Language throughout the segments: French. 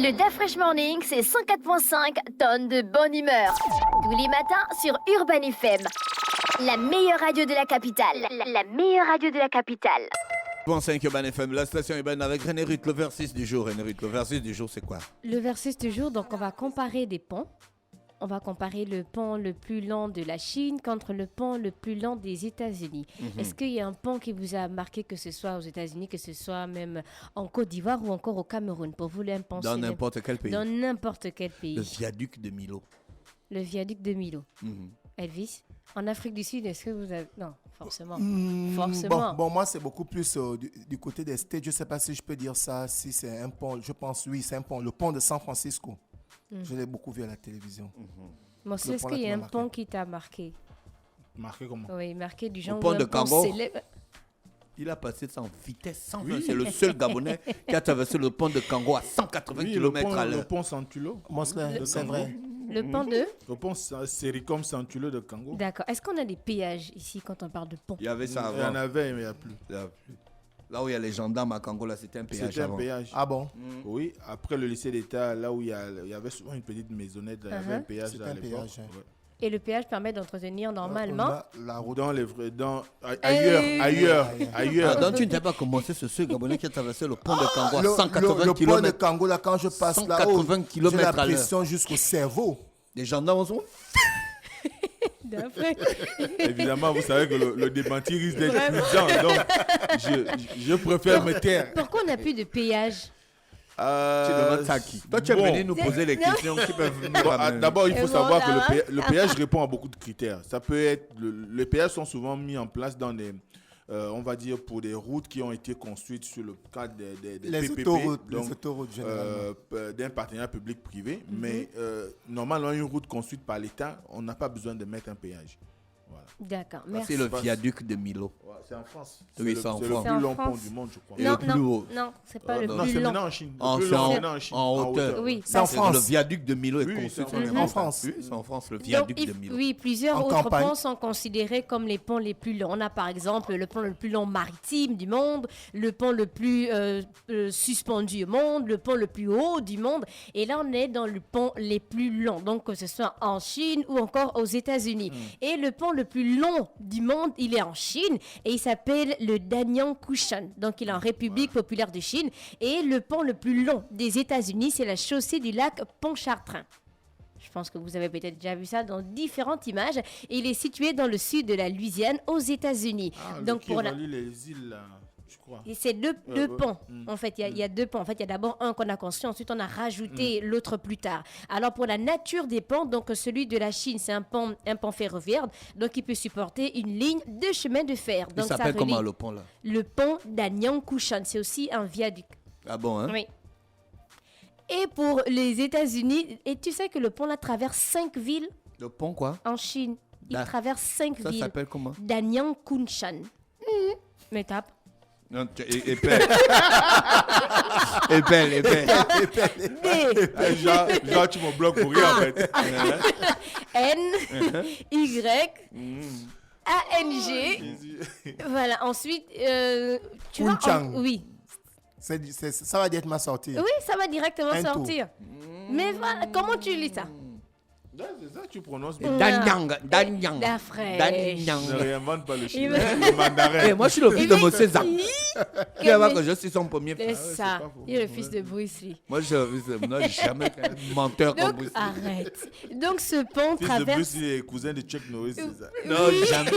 Le Da Fresh Morning, c'est 104.5 tonnes de bonne humeur. Tous les matins sur Urban FM. La meilleure radio de la capitale. La meilleure radio de la capitale. Bon 5 Urban FM, la station urbaine avec René Ruth, le versus du jour. René Ruth, le versus du jour, c'est quoi? Le versus du jour, donc on va comparer des ponts. On va comparer le pont le plus long de la Chine contre le pont le plus long des États-Unis. Est-ce qu'il y a un pont qui vous a marqué, que ce soit aux États-Unis, que ce soit même en Côte d'Ivoire ou encore au Cameroun? Pour vous, un pont Dans n'importe quel pays. Dans n'importe quel pays. Le viaduc de Milo. Le viaduc de Milo. Elvis, en Afrique du Sud, est-ce que vous avez... Non, forcément. Forcément. Bon, moi, c'est beaucoup plus du côté des States. Je ne sais pas si je peux dire ça, si c'est un pont. Je pense, oui, c'est un pont. Le pont de San Francisco. Je l'ai beaucoup vu à la télévision. Bon, est-ce qu'il y a un pont qui t'a marqué? Marqué comment? Oui, marqué du genre... Le pont de Kango. Célèbre... Il a passé ça en vitesse sans fin. C'est le seul Gabonais qui a traversé le pont de Kango à 180 km à l'heure. Le pont Santulo. C'est vrai. Le pont de... Le pont Séricom Santulo de Kango. D'accord. Est-ce qu'on a des péages ici quand on parle de pont? Il y avait ça avant. Il y en avait, mais il n'y a plus. Là où il y a les gendarmes à Kango, là, c'était un péage C'était avant. un péage. Ah bon? Oui, après le lycée d'État, là où il y avait souvent une petite maisonnette, il y avait un péage C'était là, à un l'époque. péage, hein. Ouais. Et le péage permet d'entretenir normalement... La route. Ailleurs. Ah, donc tu ne sais pas comment c'est ce seul Gabonais qui a traversé le pont de Kango à Le 180 pont de km. Kango, là, quand je passe là-haut, 180 j'ai km la à l'heure. pression jusqu'au cerveau. Les gendarmes sont... D'après... Évidemment, vous savez que le démenti risque d'être puissant, donc je préfère me taire. Pourquoi on n'a plus de péage? Tu demandes ça à qui? Toi, tu es venu nous poser les questions qui peuvent nous ramener. D'abord, il faut Et savoir voilà. que le péage répond à beaucoup de critères. Ça peut être les péages sont souvent mis en place dans des, on va dire, pour des routes qui ont été construites sur le cadre des Les PPP, autoroutes, donc, les autoroutes généralement. d'un partenariat public-privé. Mais normalement, une route construite par l'État, on n'a pas besoin de mettre un péage. Voilà. D'accord, merci. C'est le viaduc de Milo. Ouais, c'est en France. Oui, C'est c'est en le France. plus long C'est en pont France. du monde, je crois. Et le plus haut. Non, c'est pas le Non, plus c'est long. maintenant en Chine. En- Le plus c'est long, en- maintenant en Chine. en hauteur. Oui, C'est en C'est France. le viaduc de Milo est Oui, construit. c'est en France. Oui, c'est en France, le Donc, viaduc de Milo. oui, plusieurs En autres campagne. ponts sont considérés comme les ponts les plus longs. On a par exemple le pont le plus long maritime du monde, le pont le plus suspendu au monde, le pont le plus haut du monde. Et là, on est dans le pont les plus longs, donc que ce soit en Chine ou encore aux États-Unis. Et le pont le plus long du monde, il est en Chine et il s'appelle le Danyang Kushan. Donc, il est en République populaire de Chine. Et le pont le plus long des États-Unis, c'est la chaussée du lac Pontchartrain. Je pense que vous avez peut-être déjà vu ça dans différentes images. Et il est situé dans le sud de la Louisiane, aux États-Unis. Donc, qui relie les îles, là, je crois. Et c'est deux ponts. En fait, il y a deux ponts. En fait, il y a d'abord un qu'on a construit, ensuite on a rajouté l'autre plus tard. Alors, pour la nature des ponts, donc celui de la Chine, c'est un pont ferroviaire, donc il peut supporter une ligne de chemin de fer. Il Donc, ça s'appelle relie comment le pont là? le pont d'Anyang Kushan. C'est aussi un viaduc. Ah bon, hein? Oui. Et pour les États-Unis, et tu sais que le pont là traverse 5 villes Le pont quoi? en Chine. Il Da- traverse 5 Ça villes. s'appelle comment? Danyang Kunshan. Mais tape. Non, épelle. Épelle. D Genre, tu me bloques pour rien, en fait. N Y A N G. Voilà. Ensuite, tu vois. Kunchang. Oui. Ça va directement sortir. Oui, ça va directement Un tour. sortir. Mais voilà, comment tu lis ça? C'est ça que tu prononces bien. Danyang. La fraîche. Danyang. Ne réinvente pas le Il chinois, va- le mandarin. Eh, moi, je suis le fils de Moses Zak. Tu vas voir que je suis son premier C'est fils. ça. pas faux. Il est le fils de Bruce Lee. Moi, je suis le fils de... Non, j'ai jamais été un menteur comme Donc, Bruce Lee. arrête. Donc, ce pont Fils de traverse... Bruce Lee et cousin de Chuck Norris, c'est ça. Non, jamais.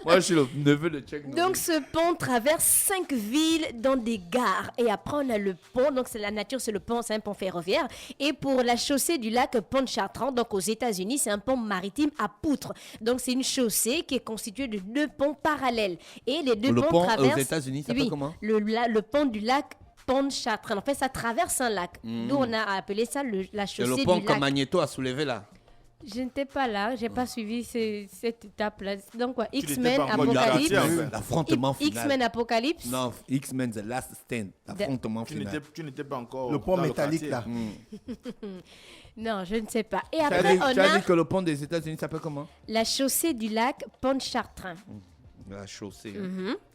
Moi, je suis le neveu de Chuck Norris. Donc, ce pont traverse 5 villes dans des gares. Et après, on a le pont. Donc, c'est la nature, c'est le pont, c'est un pont ferroviaire. Et pour la chaussée du lac Pontchartrain, donc aux États-Unis, c'est un pont maritime à poutres. Donc, c'est une chaussée qui est constituée de 2 ponts parallèles. Et les 2 Le ponts pont traversent... aux États-Unis, ça s'appelle comment? Le pont du lac Pontchartrain. En fait, ça traverse un lac. D'où on a appelé ça la C'est chaussée le pont du que lac. Magneto a soulevé là. Je n'étais pas là, j'ai pas suivi cette étape-là. Donc quoi, n'étais X-Men, pas encore du Apocalypse. quartier, en fait. L'affrontement final. X-Men, Apocalypse. Non, X-Men The Last Stand. L'affrontement final. Tu n'étais pas encore Le pont dans métallique, quartier. là. Non, je ne sais pas. Et Tu après, as on dit a que le pont des États-Unis s'appelle comment? la chaussée du lac Pontchartrain. La chaussée.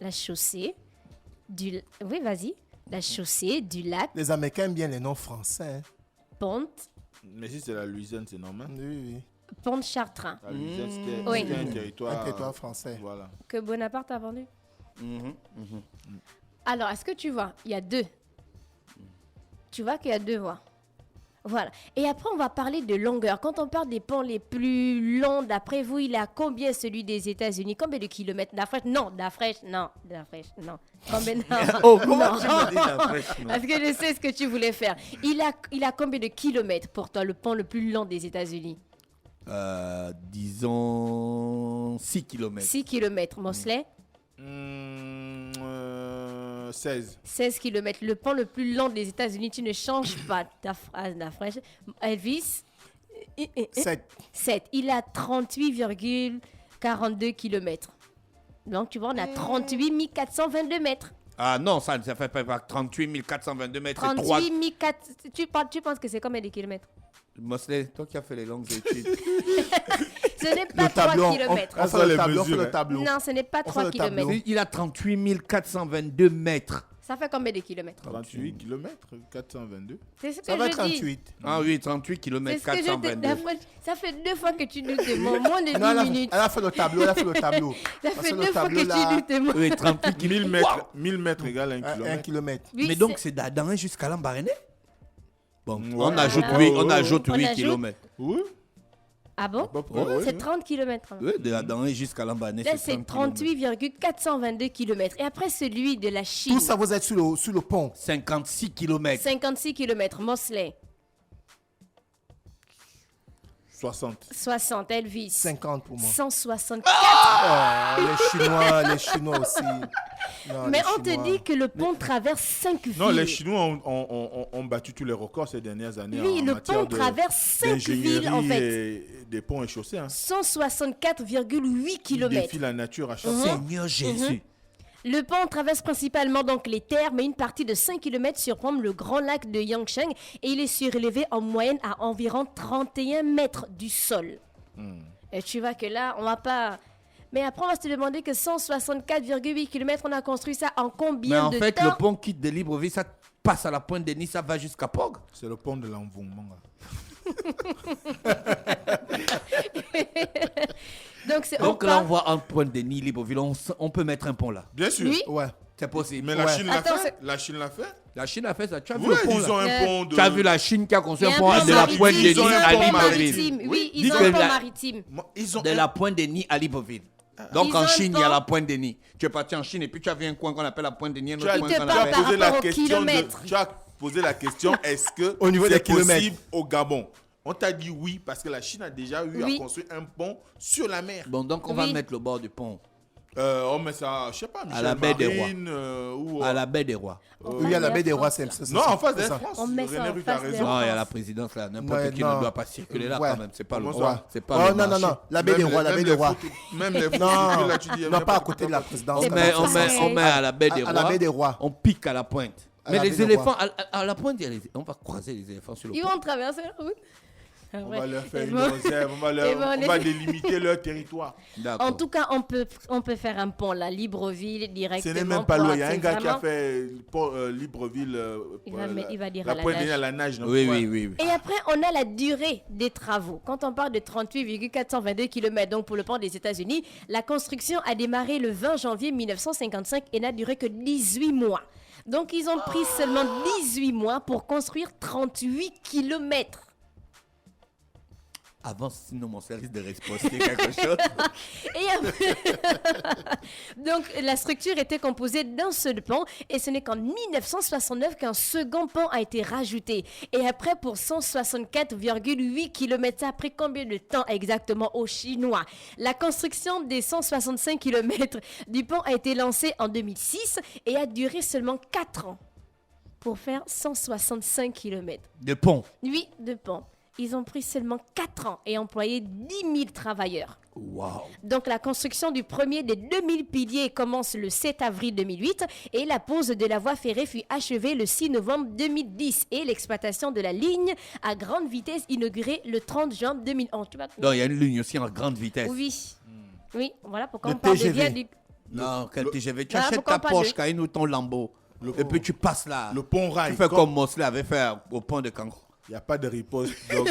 La chaussée du... Oui, vas-y. La chaussée du lac... Les Américains aiment bien les noms français. Hein. Pont, Mais si c'est la Louisiane, c'est normal. Oui. Pont-Chartrain, La Louisiane, c'était Oui. c'était un Un territoire. territoire français. Voilà. que Bonaparte a vendu. Mhm. Alors, est-ce que tu vois, il y a 2. Tu vois qu'il y a 2 voies. Voilà. Et après, on va parler de longueur. Quand on parle des ponts les plus longs, d'après vous, il a combien celui des États-Unis? Combien de kilomètres? D'Afrique? Non. D'Afrique? Non. D'Afrique? Non. Combien? Non. Oh, comment Non. tu me dis la fraîche, non? Parce que je sais ce que tu voulais faire. Il a combien de kilomètres pour toi, le pont le plus long des États-Unis? Disons 6 km. 6 kilomètres. Mosley? 16. 16 kilomètres. Le pont le plus long des États-Unis, tu ne changes pas ta phrase d'Afrique. Elvis? 7. 7. Il a 38,42 km. Donc, tu vois, on a 38 422 mètres. Ah non, ça fait pas 38 422 mètres. C'est 3. 38 400... Tu penses que c'est combien de kilomètres? Mosley, toi qui as fait les longues études. Ce n'est pas 3 kilomètres. On Ça, fait les le tableau. On fait mesures, le tableau. Non, ce n'est pas On 3 fait le tableau. kilomètres. Il a 38 422 mètres. Ça fait combien de kilomètres? 38 km, 422. C'est ce que Ça va je dis. 38. Ah oui, 38 C'est km ce que je te 422. Ça fait 2 fois que tu nous demandes. Moins de 10 Non, minutes. elle a fait le tableau. Elle a fait le tableau. Ça Parce fait que 2 le fois tableau, que là, tu nous demandes. Oui, 38 1000 km. mètres, 1000 mètres égale 1 1 km. kilomètre. Oui, Mais donc, c'est- c'est d'Adan jusqu'à Lambaréné. Bon, Ouais. on ajoute Ah. 8, on Ouais. ajoute On 8 ajoute. km. Oui, Ah bon? à peu près. Ouais, oui. C'est 30 km. Oui, de Adan jusqu'à Lambaréné, Là, c'est c'est 30 kilomètres. 38,422 km. Et après, celui de la Chine, Tout ça, vous êtes sur le pont. 56 km. 56 km. Mosley, 60. 60. Elvis, 50 pour moi. 164. Oh, les Chinois aussi. Non, Mais les on te Chinois. dit que le pont traverse 5 villes. Non, les Chinois ont battu tous les records ces dernières années Oui, en le matière pont traverse 5 villes en d'ingénierie fait. et des ponts et chaussées. Hein. 164,8 Ils km. défient la nature à chaque Mhm. fois. Seigneur Jésus. Le pont traverse principalement donc les terres, mais une partie de 5 km surplombe le grand lac de Yangcheng et il est surélevé en moyenne à environ 31 mètres du sol. Et tu vois que là, on va pas... Mais après, on va se demander que 164,8 km, on a construit ça en Mais combien en de fait, temps? le pont quitte de Libreville, ça passe à la pointe de Nice, ça va jusqu'à Pog. C'est le pont de l'envouement. Donc, c'est Donc on là, on parle- voit un point de Nice, Libreville, on peut mettre un pont là. Bien sûr. Oui. Ouais. C'est possible. Mais la Ouais. Chine l'a Attends, fait. La Chine l'a fait. La Chine a fait ça. Tu as vu Oui, le pont ils là? ont un pont de. Tu as vu la Chine qui a construit Il y un a pont un de pont la pointe de maritime, Nice ils ont un à pont Libreville. maritime. Oui, ils Dis ont que un pont la- maritime. Ils ont De la pointe de Nice à Libreville. Donc Ils en ont un Chine, il y a pont- la pointe de Nice. Tu es parti en Chine et puis tu as vu un coin qu'on appelle la pointe de Nice, un Tu autre as, coin te qu'on parle appelle... par posé la rapport au question kilomètre. tu as posé la question est-ce que Au niveau c'est des kilomètres. possible au Gabon? On t'a dit oui parce que la Chine a déjà eu Oui. à construire un pont sur la mer. Bon, donc on va Oui. mettre le bord du pont On met ça, je sais pas, Michel la baie des Rois. Marine, ou, à la baie des Rois. Oui, à la baie des Rois, c'est Non, en face d'Air ça. France. On met ça René en Ruth a face d'Air raison. Non, il y a France. la présidence là. N'importe Ouais, qui non. ne doit pas circuler là Ouais. quand même. C'est pas le Comment droit. ça? C'est pas Oh, le non, non, marché. non. La baie des Même Rois, les- la baie même des les Rois. photos- Même les photos, Non, là, tu dis, non, pas à côté de la présidence. C'est Mais pas on met, pareil. on met à la baie des À la Rois. baie des Rois. On pique à la pointe. À Mais la les baie des éléphants, Rois. à la pointe, on va croiser les éléphants sur le Ils pont. vont traverser la route. On va leur faire Et une bon- réserve, on et bon, on va délimiter leur territoire. D'accord. En tout cas, on peut faire un pont là, Libreville, Ce directement. n'est même pas pour loin. Il y a un accès gars qui a vraiment. fait Libreville. Il va dire la à la pointe de nage. Nice à la nage. non? Oui, Ouais. oui, oui, oui. Et après, on a la durée des travaux. Quand on parle de 38,422 km, donc pour le pont des États-Unis, la construction a démarré le 20 janvier 1955 et n'a duré que 18 mois. Donc, ils ont pris seulement 18 mois pour construire 38 km. Avant, sinon mon service de riposter quelque chose. Et après- donc, la structure était composée d'un seul pont et ce n'est qu'en 1969 qu'un second pont a été rajouté. Et après, pour 164,8 km, ça a pris combien de temps exactement aux Chinois? La construction des 165 km du pont a été lancée en 2006 et a duré seulement 4 ans pour faire 165 km. De pont. Oui, de pont. Ils ont pris seulement 4 ans et employé 10 000 travailleurs. Waouh. Donc la construction du premier des 2000 piliers commence le 7 avril 2008 et la pose de la voie ferrée fut achevée le 6 novembre 2010 et l'exploitation de la ligne à grande vitesse inaugurée le 30 juin 2011. Tu vois? Donc il y a une ligne aussi en grande vitesse. Oui. Oui, voilà pourquoi Le on parle de TGV. viaduc. Non, quel TGV. Tu Voilà achètes pourquoi ta on parle Porsche de- Cayenne ou ton Lambo. Et puis tu passes là. Le pont rail. Tu fais comme Mosley avait fait au pont de Kango. Il n'y a pas de riposte. Donc,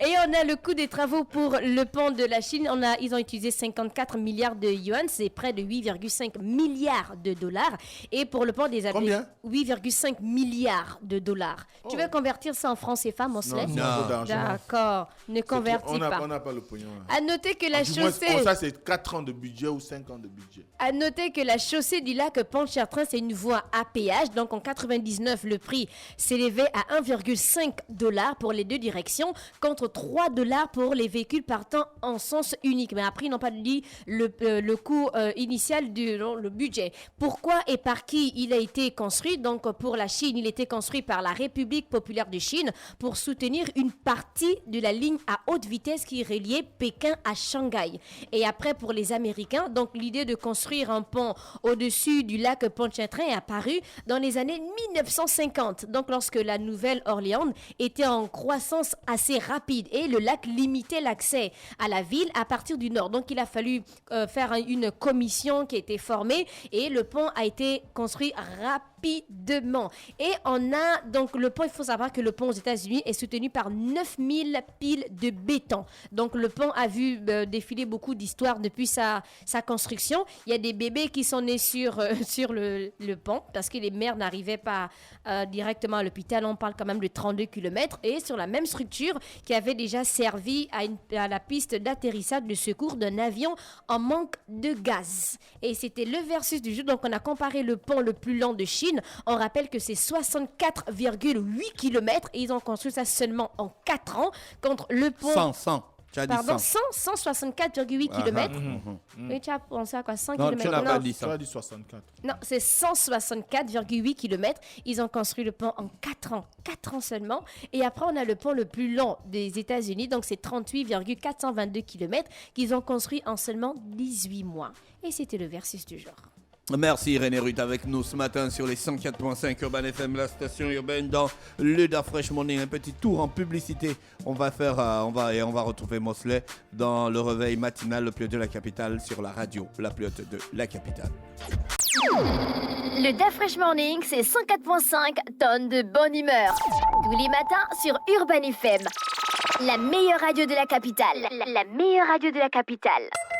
Et on a le coût des travaux pour le pont de la Chine. Ils ont utilisé 54 milliards de yuan, c'est près de 8,5 milliards de dollars. Et pour le pont des Américains, 8,5 milliards de dollars. Tu veux convertir ça en francs CFA, Mosley? non, c'est trop d'argent. D'accord, ne convertis On pas. n'a pas le pognon. À noter que la Du moins, chaussée... ça, c'est 4 ans de budget ou 5 ans de budget. À noter que la chaussée du lac Pontchartrain, c'est une voie à péage. Donc en 99, le prix s'élevait à 1,5 $ pour les deux directions, contre 3 $ pour les véhicules partant en sens unique. Mais après, ils n'ont pas dit le coût initial le budget. Pourquoi et par qui il a été construit? Donc pour la Chine, il a été construit par la République populaire de Chine pour soutenir une partie de la ligne à haute vitesse qui reliait Pékin à Shanghai. Et après, pour les Américains, donc l'idée de construire un pont au-dessus du lac Pontchartrain est apparue dans les années 1950. Donc lorsque la Nouvelle-Orléans était en croissance assez rapide et le lac limitait l'accès à la ville à partir du nord. Donc il a fallu faire une commission qui a été formée et le pont a été construit rapidement. Et on a donc le pont, il faut savoir que le pont aux États-Unis est soutenu par 9000 piles de béton. Donc le pont a vu défiler beaucoup d'histoires depuis sa construction. Il y a des bébés qui sont nés sur le pont parce que les mères n'arrivaient pas directement à l'hôpital. On parle quand même de 32 km et sur la même structure qui avait déjà servi à la piste d'atterrissage de secours d'un avion en manque de gaz. Et c'était le versus du jour. Donc on a comparé le pont le plus long de Chine. On rappelle que c'est 64,8 km et ils ont construit ça seulement en 4 ans contre le pont... 100. Tu as dit Pardon, 100. 164,8 km. Oui, tu as pensé à quoi? 100 Non, km. tu n'as pas dit Tu ça. as dit 64. Non, c'est 164,8 km. Ils ont construit le pont en 4 ans. 4 ans seulement. Et après, on a le pont le plus long des États-Unis. Donc, c'est 38,422 km qu'ils ont construit en seulement 18 mois. Et c'était le versus du jour. Merci René Ruth avec nous ce matin sur les 104.5 Urban FM, la station urbaine dans le Da Fresh Morning. Un petit tour en publicité. On va retrouver Mosley dans le réveil matinal, le plus haut de la capitale, sur la radio, la plus haute de la capitale. Le Da Fresh Morning, c'est 104.5 tonnes de bonne humeur. Tous les matins sur Urban FM. La meilleure radio de la capitale. La meilleure radio de la capitale.